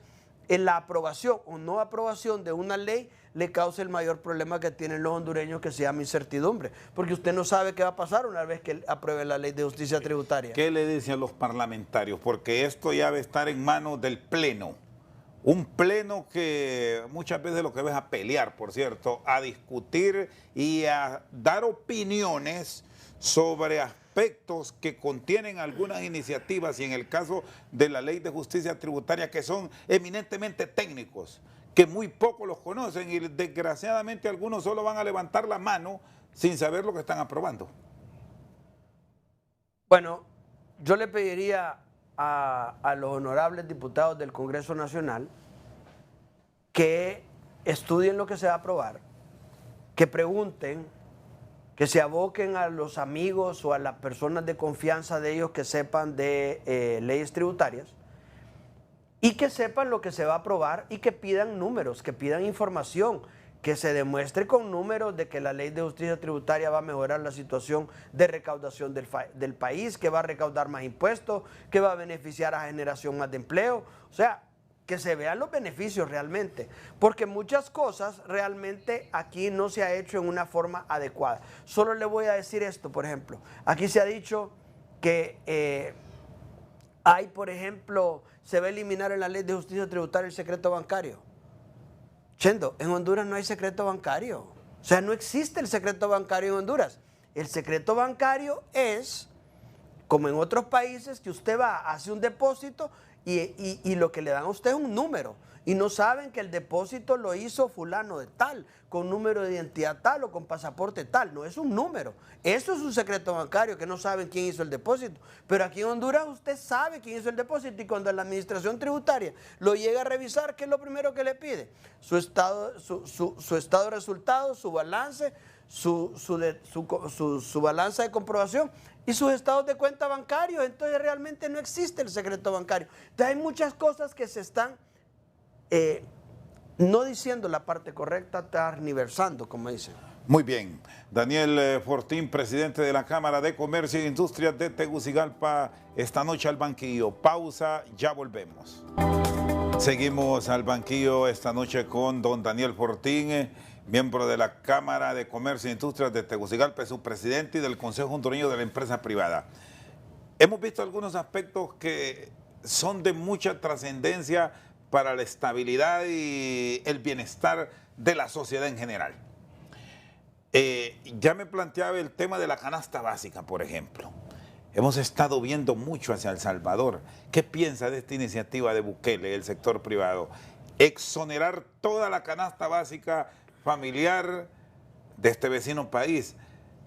en la aprobación o no aprobación de una ley le causa el mayor problema que tienen los hondureños, que se llama incertidumbre, porque usted no sabe qué va a pasar una vez que apruebe la ley de justicia tributaria. ¿Qué le dicen a los parlamentarios? Porque esto ya va a estar en manos del Pleno. Un Pleno que muchas veces lo que ve es a pelear, por cierto, a discutir y a dar opiniones sobre aspectos que contienen algunas iniciativas, y en el caso de la ley de justicia tributaria, que son eminentemente técnicos, que muy pocos los conocen y desgraciadamente algunos solo van a levantar la mano sin saber lo que están aprobando. Bueno, yo le pediría a los honorables diputados del Congreso Nacional que estudien lo que se va a aprobar, que pregunten, que se aboquen a los amigos o a las personas de confianza de ellos que sepan de leyes tributarias y que sepan lo que se va a aprobar y que pidan números, que pidan información, que se demuestre con números de que la ley de justicia tributaria va a mejorar la situación de recaudación del país, que va a recaudar más impuestos, que va a beneficiar a generación más de empleo. O sea, que se vean los beneficios realmente, porque muchas cosas realmente aquí no se ha hecho en una forma adecuada. Solo le voy a decir esto, por ejemplo, aquí se ha dicho que hay, por ejemplo, se va a eliminar en la ley de justicia tributaria el secreto bancario. Chendo, en Honduras no hay secreto bancario, o sea, no existe el secreto bancario en Honduras. El secreto bancario es, como en otros países, que usted va, hace un depósito y lo que le dan a usted es un número. Y no saben que el depósito lo hizo fulano de tal, con número de identidad tal o con pasaporte tal. No es un número. Eso es un secreto bancario, que no saben quién hizo el depósito. Pero aquí en Honduras usted sabe quién hizo el depósito y cuando la administración tributaria lo llega a revisar, ¿qué es lo primero que le pide? Su estado de resultados, su balance, su balanza de comprobación y sus estados de cuenta bancarios. Entonces realmente no existe el secreto bancario. Entonces hay muchas cosas que se están no diciendo la parte correcta, tergiversando, como dicen. Muy bien. Daniel Fortín, presidente de la Cámara de Comercio e Industrias de Tegucigalpa, esta noche al banquillo. Pausa, ya volvemos. Seguimos al banquillo esta noche con don Daniel Fortín, miembro de la Cámara de Comercio e Industrias de Tegucigalpa, su presidente y del Consejo Hondureño de la Empresa Privada. Hemos visto algunos aspectos que son de mucha trascendencia para la estabilidad y el bienestar de la sociedad en general. Ya me planteaba el tema de la canasta básica, por ejemplo. Hemos estado viendo mucho hacia El Salvador. ¿Qué piensa de esta iniciativa de Bukele, el sector privado? Exonerar toda la canasta básica familiar de este vecino país.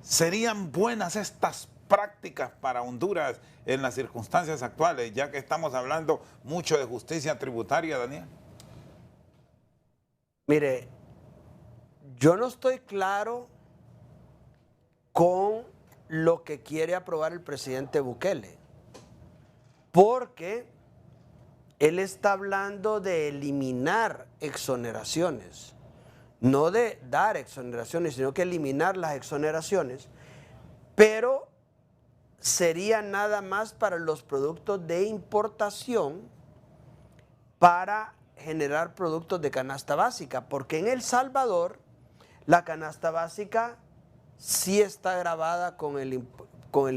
¿Serían buenas estas prácticas para Honduras en las circunstancias actuales, ya que estamos hablando mucho de justicia tributaria, Daniel? Mire, yo no estoy claro con lo que quiere aprobar el presidente Bukele, porque él está hablando de eliminar exoneraciones, no de dar exoneraciones, sino que eliminar las exoneraciones, pero sería nada más para los productos de importación para generar productos de canasta básica, porque en El Salvador la canasta básica sí está grabada con el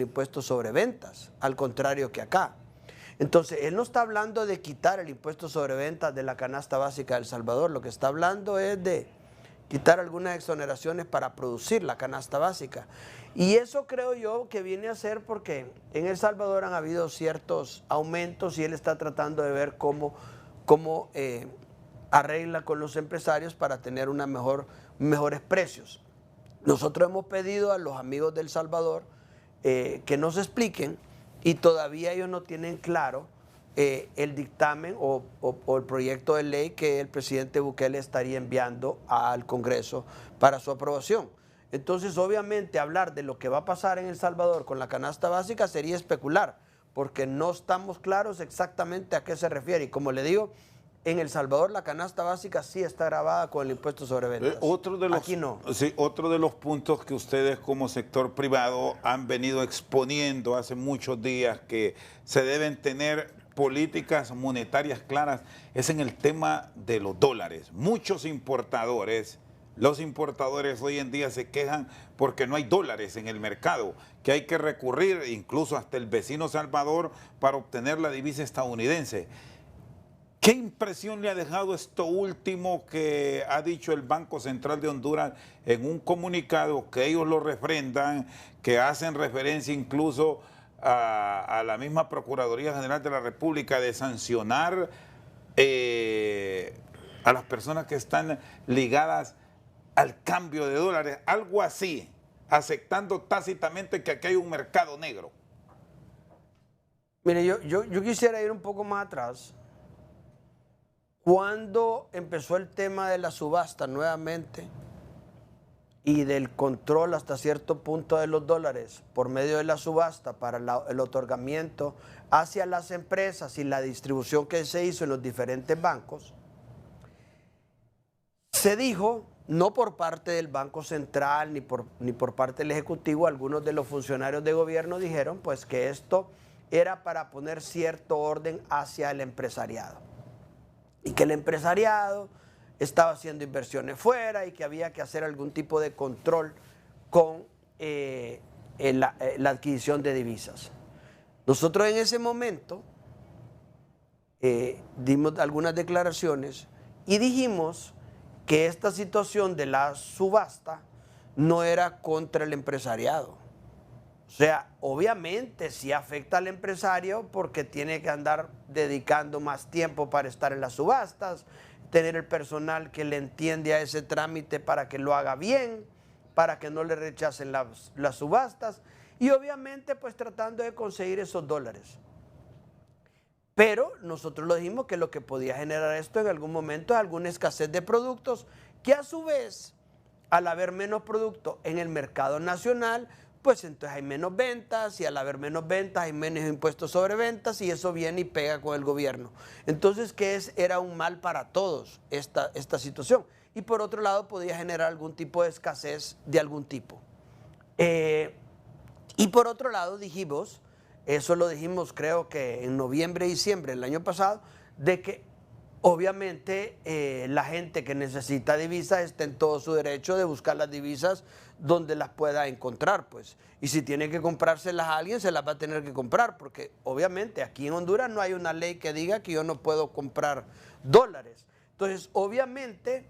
impuesto sobre ventas, al contrario que acá. Entonces, él no está hablando de quitar el impuesto sobre ventas de la canasta básica de El Salvador, lo que está hablando es de quitar algunas exoneraciones para producir la canasta básica. Y eso creo yo que viene a ser porque en El Salvador han habido ciertos aumentos y él está tratando de ver cómo arregla con los empresarios para tener mejores precios. Nosotros hemos pedido a los amigos de El Salvador que nos expliquen y todavía ellos no tienen claro el dictamen o el proyecto de ley que el presidente Bukele estaría enviando al Congreso para su aprobación. Entonces, obviamente, hablar de lo que va a pasar en El Salvador con la canasta básica sería especular, porque no estamos claros exactamente a qué se refiere. Y como le digo, en El Salvador la canasta básica sí está grabada con el impuesto sobre ventas. Aquí no. Sí, otro de los puntos que ustedes como sector privado han venido exponiendo hace muchos días que se deben tener políticas monetarias claras es en el tema de los dólares. Muchos importadores, los importadores hoy en día se quejan porque no hay dólares en el mercado, que hay que recurrir incluso hasta el vecino Salvador para obtener la divisa estadounidense. ¿Qué impresión le ha dejado esto último que ha dicho el Banco Central de Honduras en un comunicado que ellos lo refrendan, que hacen referencia incluso a la misma Procuraduría General de la República de sancionar a las personas que están ligadas al cambio de dólares, algo así, aceptando tácitamente que aquí hay un mercado negro? Mire, yo quisiera ir un poco más atrás. Cuando empezó el tema de la subasta nuevamente y del control hasta cierto punto de los dólares por medio de la subasta para el otorgamiento hacia las empresas y la distribución que se hizo en los diferentes bancos, se dijo, no por parte del Banco Central ni por parte del Ejecutivo, algunos de los funcionarios de gobierno dijeron pues que esto era para poner cierto orden hacia el empresariado y que el empresariado estaba haciendo inversiones fuera y que había que hacer algún tipo de control con la adquisición de divisas. Nosotros en ese momento dimos algunas declaraciones y dijimos que esta situación de la subasta no era contra el empresariado. O sea, obviamente sí afecta al empresario porque tiene que andar dedicando más tiempo para estar en las subastas, tener el personal que le entiende a ese trámite para que lo haga bien, para que no le rechacen las subastas y obviamente pues tratando de conseguir esos dólares. Pero nosotros lo dijimos que lo que podía generar esto en algún momento es alguna escasez de productos que a su vez, al haber menos productos en el mercado nacional, pues entonces hay menos ventas y al haber menos ventas hay menos impuestos sobre ventas y eso viene y pega con el gobierno. Entonces, era un mal para todos esta situación. Y por otro lado podía generar algún tipo de escasez de algún tipo. Y por otro lado dijimos, eso lo dijimos creo que en noviembre, diciembre del año pasado, de que obviamente la gente que necesita divisas está en todo su derecho de buscar las divisas donde las pueda encontrar, pues. Y si tiene que comprárselas a alguien, se las va a tener que comprar, porque obviamente aquí en Honduras no hay una ley que diga que yo no puedo comprar dólares. Entonces, obviamente,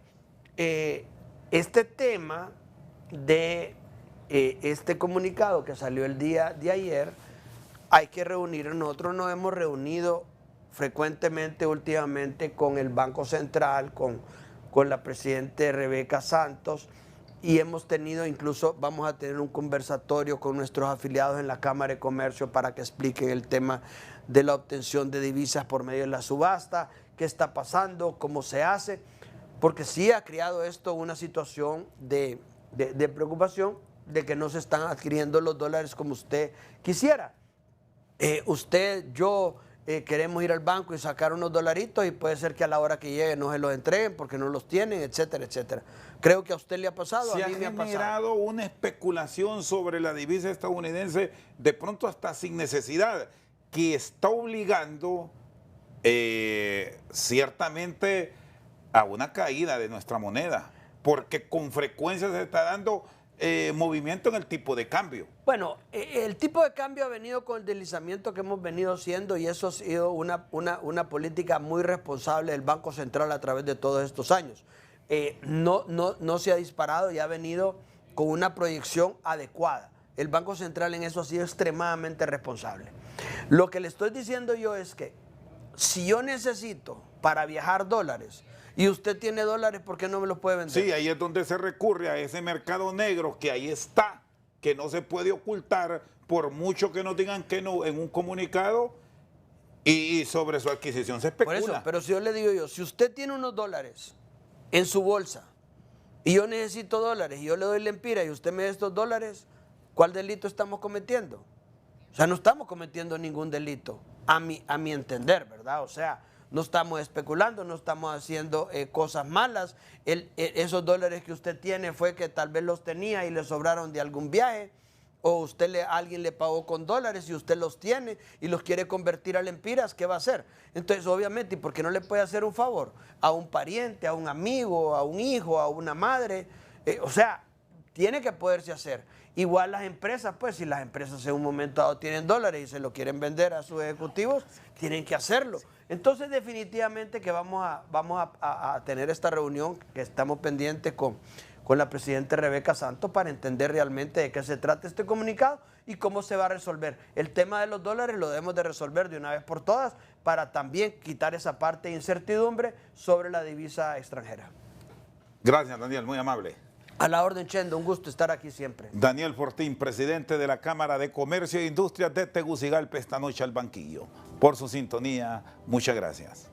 este tema de este comunicado que salió el día de ayer, hay que reunir. Nosotros nos hemos reunido frecuentemente últimamente con el Banco Central, con la presidenta Rebeca Santos, y hemos tenido, incluso vamos a tener un conversatorio con nuestros afiliados en la Cámara de Comercio para que expliquen el tema de la obtención de divisas por medio de la subasta, qué está pasando, cómo se hace, porque sí ha creado esto una situación de preocupación de que no se están adquiriendo los dólares como usted quisiera. Usted, yo queremos ir al banco y sacar unos dolaritos y puede ser que a la hora que llegue no se los entreguen porque no los tienen, etcétera, etcétera. Creo que a usted le ha pasado, a mí me ha pasado. Se ha generado una especulación sobre la divisa estadounidense, de pronto hasta sin necesidad, que está obligando ciertamente a una caída de nuestra moneda, porque con frecuencia se está dando movimiento en el tipo de cambio. Bueno, el tipo de cambio ha venido con el deslizamiento que hemos venido haciendo y eso ha sido una política muy responsable del Banco Central a través de todos estos años. No se ha disparado y ha venido con una proyección adecuada. El Banco Central en eso ha sido extremadamente responsable. Lo que le estoy diciendo yo es que si yo necesito para viajar dólares y usted tiene dólares, ¿por qué no me los puede vender? Sí, ahí es donde se recurre a ese mercado negro que ahí está, que no se puede ocultar por mucho que nos digan que no en un comunicado y sobre su adquisición se especula. Por eso, pero si yo le digo yo, si usted tiene unos dólares en su bolsa y yo necesito dólares y yo le doy la empira y usted me da estos dólares, ¿cuál delito estamos cometiendo? O sea, no estamos cometiendo ningún delito, a mi entender, ¿verdad? O sea, no estamos especulando, no estamos haciendo cosas malas. Esos dólares que usted tiene fue que tal vez los tenía y le sobraron de algún viaje, o alguien le pagó con dólares y usted los tiene y los quiere convertir a lempiras, ¿qué va a hacer? Entonces, obviamente, ¿y por qué no le puede hacer un favor a un pariente, a un amigo, a un hijo, a una madre? O sea, tiene que poderse hacer. Igual las empresas, pues si las empresas en un momento dado tienen dólares y se lo quieren vender a sus ejecutivos, tienen que hacerlo. Entonces definitivamente que vamos a tener esta reunión que estamos pendientes con con la presidenta Rebeca Santos para entender realmente de qué se trata este comunicado y cómo se va a resolver. El tema de los dólares lo debemos de resolver de una vez por todas para también quitar esa parte de incertidumbre sobre la divisa extranjera. Gracias, Daniel, muy amable. A la orden, Chendo, un gusto estar aquí siempre. Daniel Fortín, presidente de la Cámara de Comercio e Industrias de Tegucigalpa, esta noche al banquillo. Por su sintonía, muchas gracias.